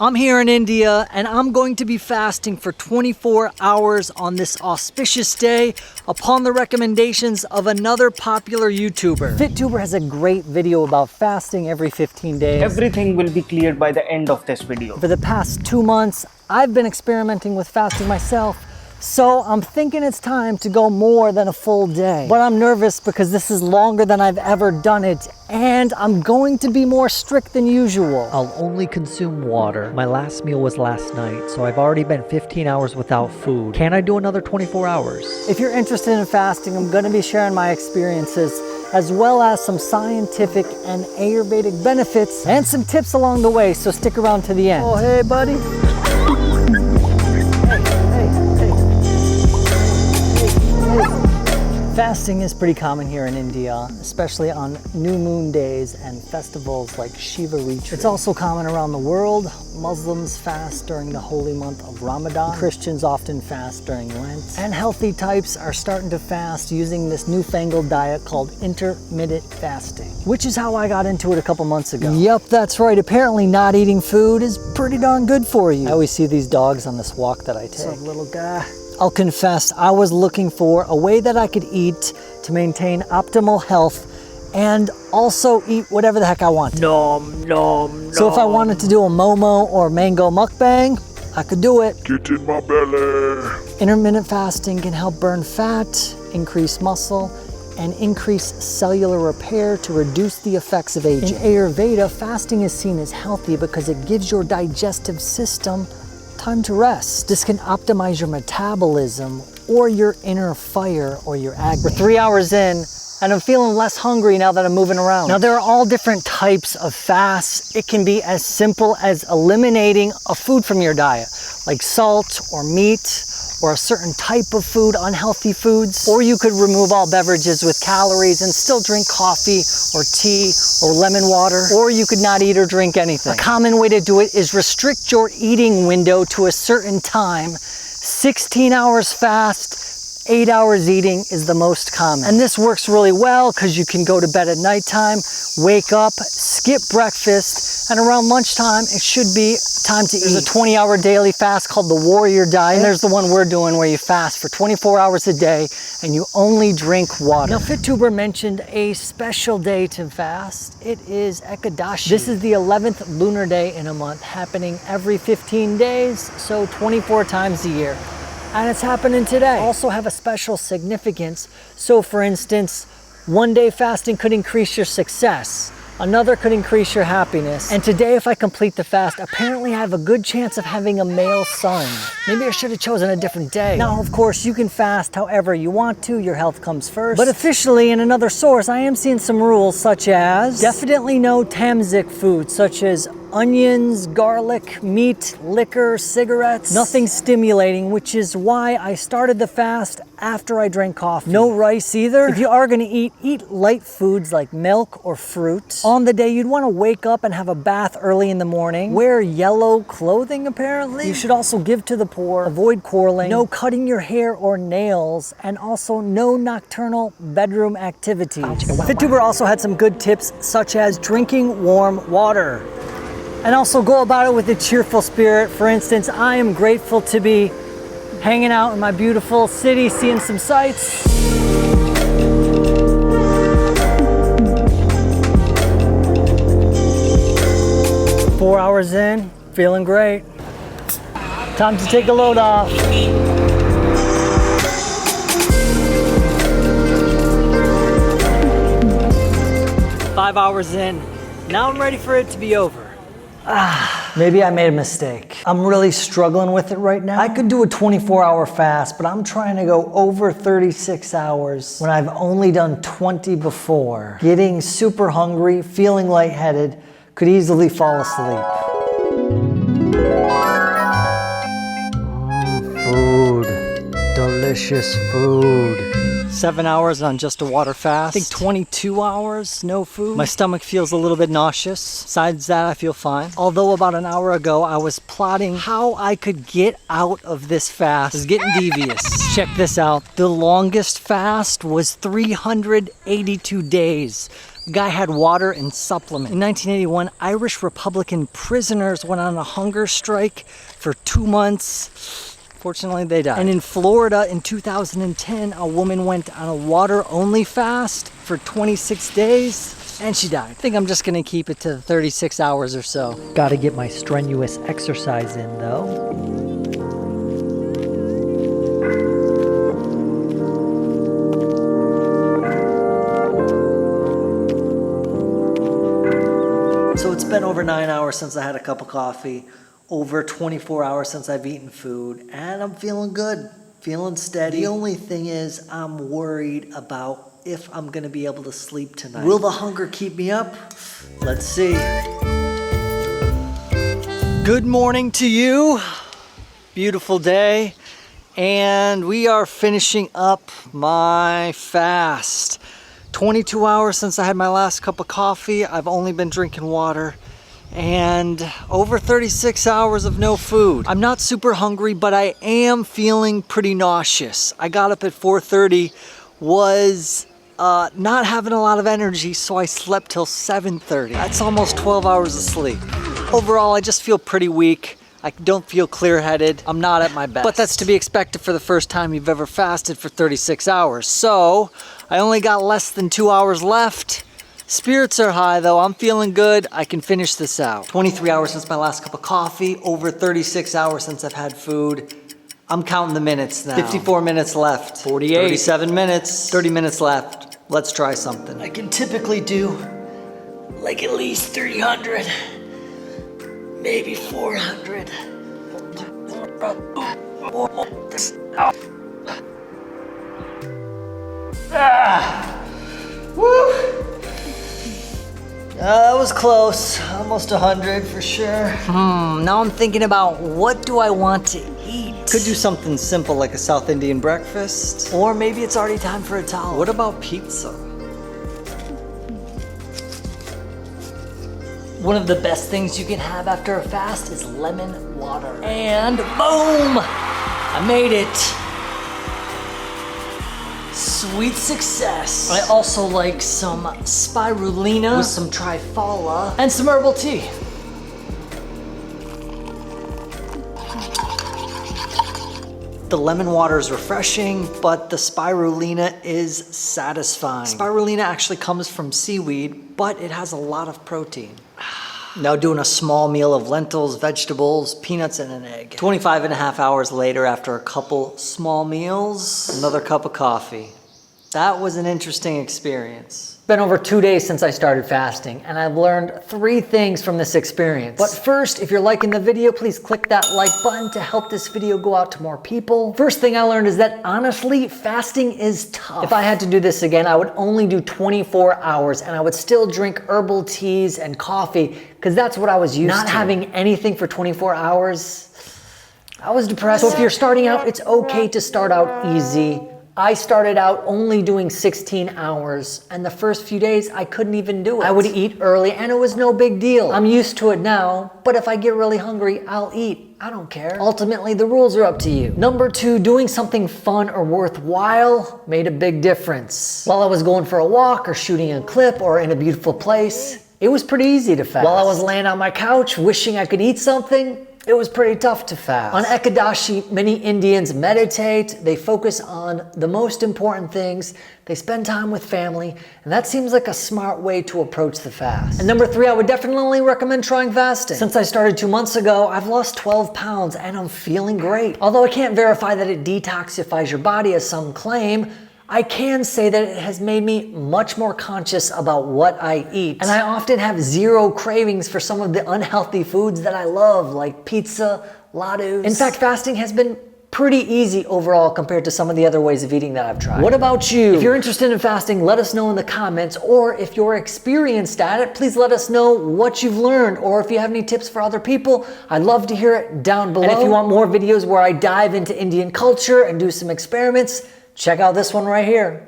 I'm here in India and I'm going to be fasting for 24 hours on this auspicious day upon the recommendations of another popular YouTuber. FitTuber has a great video about fasting every 15 days. Everything will be cleared by the end of this video. For the past 2 months, I've been experimenting with fasting myself. So I'm thinking it's time to go more than a full day. But I'm nervous because this is longer than I've ever done it, and I'm going to be more strict than usual. I'll only consume water. My last meal was last night, so I've already been 15 hours without food. Can I do another 24 hours? If you're interested in fasting, I'm gonna be sharing my experiences, as well as some scientific and Ayurvedic benefits and some tips along the way, so stick around to the end. Oh, hey, buddy. Fasting is pretty common here in India, especially on new moon days and festivals like Shiva retreat. It's also common around the world. Muslims fast during the holy month of Ramadan. Christians often fast during Lent. And healthy types are starting to fast using this newfangled diet called intermittent fasting, which is how I got into it a couple months ago. Yep, that's right. Apparently not eating food is pretty darn good for you. I always see these dogs on this walk that I take. What's up, little guy? I'll confess, I was looking for a way that I could eat to maintain optimal health and also eat whatever the heck I want. Nom, nom, nom. So if I wanted to do a Momo or mango mukbang, I could do it. Get in my belly. Intermittent fasting can help burn fat, increase muscle, and increase cellular repair to reduce the effects of aging. In Ayurveda, fasting is seen as healthy because it gives your digestive system time to rest. This can optimize your metabolism or your inner fire or your agni. We're 3 hours in and I'm feeling less hungry now that I'm moving around. Now there are all different types of fasts. It can be as simple as eliminating a food from your diet, like salt or meat, or a certain type of food, unhealthy foods. Or you could remove all beverages with calories and still drink coffee or tea or lemon water. Or you could not eat or drink anything. A common way to do it is restrict your eating window to a certain time. 16 hours fast, 8 hours eating is the most common. And this works really well because you can go to bed at nighttime, wake up, skip breakfast, and around lunchtime, it should be time to eat. There's a 20-hour daily fast called the Warrior Diet. And there's the one we're doing where you fast for 24 hours a day and you only drink water. Now, FitTuber mentioned a special day to fast. It is Ekadashi. This is the 11th lunar day in a month, happening every 15 days, so 24 times a year. And it's happening today. Also have a special significance. So for instance, one day fasting could increase your success. Another could increase your happiness. And today, if I complete the fast, apparently I have a good chance of having a male son. Maybe I should have chosen a different day. Now, of course, you can fast however you want to. Your health comes first. But officially, in another source, I am seeing some rules such as definitely no tamasic foods such as onions, garlic, meat, liquor, cigarettes. Nothing stimulating, which is why I started the fast after I drank coffee. No rice either. If you are gonna eat light foods like milk or fruit. On the day, you'd wanna wake up and have a bath early in the morning. Wear yellow clothing, apparently. You should also give to the poor. Avoid quarreling. No cutting your hair or nails. And also no nocturnal bedroom activities. FitTuber also had some good tips, such as drinking warm water. And also go about it with a cheerful spirit. For instance, I am grateful to be hanging out in my beautiful city, seeing some sights. Four hours in, feeling great. Time to take a load off. 5 hours in, now I'm ready for it to be over. Maybe I made a mistake. I'm really struggling with it right now. I could do a 24-hour fast, but I'm trying to go over 36 hours when I've only done 20 before. Getting super hungry, feeling lightheaded, could easily fall asleep. Food. Delicious food. 7 hours on just a water fast. I think 22 hours, no food. My stomach feels a little bit nauseous. Besides that, I feel fine. Although about an hour ago, I was plotting how I could get out of this fast. It's getting devious. Check this out. The longest fast was 382 days. The guy had water and supplement. In 1981, Irish Republican prisoners went on a hunger strike for 2 months. Fortunately, they died. And in Florida in 2010, a woman went on a water-only fast for 26 days, and she died. I think I'm just gonna keep it to 36 hours or so. Gotta get my strenuous exercise in, though. So it's been over 9 hours since I had a cup of coffee, over 24 hours since I've eaten food, and I'm feeling good, feeling steady. The only thing is I'm worried about if I'm gonna be able to sleep tonight. Will the hunger keep me up? Let's see. Good morning to you. Beautiful day. And we are finishing up my fast. 22 hours since I had my last cup of coffee. I've only been drinking water. And over 36 hours of no food. I'm not super hungry, but I am feeling pretty nauseous. I got up at 4:30, was not having a lot of energy, so I slept till 7:30. That's almost 12 hours of sleep. Overall, I just feel pretty weak. I don't feel clear-headed. I'm not at my best. But that's to be expected for the first time you've ever fasted for 36 hours. So I only got less than 2 hours left. Spirits are high though, I'm feeling good, I can finish this out. 23 hours since my last cup of coffee, over 36 hours since I've had food. I'm counting the minutes now. 54 minutes left. 48. 37 minutes. 30 minutes left. Let's try something. I can typically do like at least 300, maybe 400. Woo! That was close, almost 100 for sure. Now I'm thinking about what do I want to eat? Could do something simple like a South Indian breakfast. Or maybe it's already time for a towel. What about pizza? One of the best things you can have after a fast is lemon water. And boom! I made it. Sweet success. I also like some spirulina with some trifala and some herbal tea. The lemon water is refreshing, but the spirulina is satisfying. Spirulina actually comes from seaweed, but it has a lot of protein. Now doing a small meal of lentils, vegetables, peanuts, and an egg. 25 and a half hours later, after a couple small meals, another cup of coffee. That was an interesting experience. It's been over 2 days since I started fasting, and I've learned 3 things from this experience. But first, if you're liking the video, please click that like button to help this video go out to more people. First thing I learned is that honestly, fasting is tough. If I had to do this again, I would only do 24 hours, and I would still drink herbal teas and coffee, because that's what I was used to. Not having anything for 24 hours, I was depressed. So if you're starting out, it's okay to start out easy. I started out only doing 16 hours, and the first few days I couldn't even do it. I would eat early and it was no big deal. I'm used to it now, but if I get really hungry, I'll eat. I don't care. Ultimately, the rules are up to you. Number 2, doing something fun or worthwhile made a big difference. While I was going for a walk or shooting a clip or in a beautiful place, it was pretty easy to fast. While I was laying on my couch wishing I could eat something, it was pretty tough to fast. On Ekadashi, many Indians meditate, they focus on the most important things, they spend time with family, and that seems like a smart way to approach the fast. And number 3, I would definitely recommend trying fasting. Since I started 2 months ago, I've lost 12 pounds and I'm feeling great. Although I can't verify that it detoxifies your body as some claim, I can say that it has made me much more conscious about what I eat. And I often have 0 cravings for some of the unhealthy foods that I love, like pizza, ladoos. In fact, fasting has been pretty easy overall compared to some of the other ways of eating that I've tried. What about you? If you're interested in fasting, let us know in the comments, or if you're experienced at it, please let us know what you've learned, or if you have any tips for other people, I'd love to hear it down below. And if you want more videos where I dive into Indian culture and do some experiments, check out this one right here.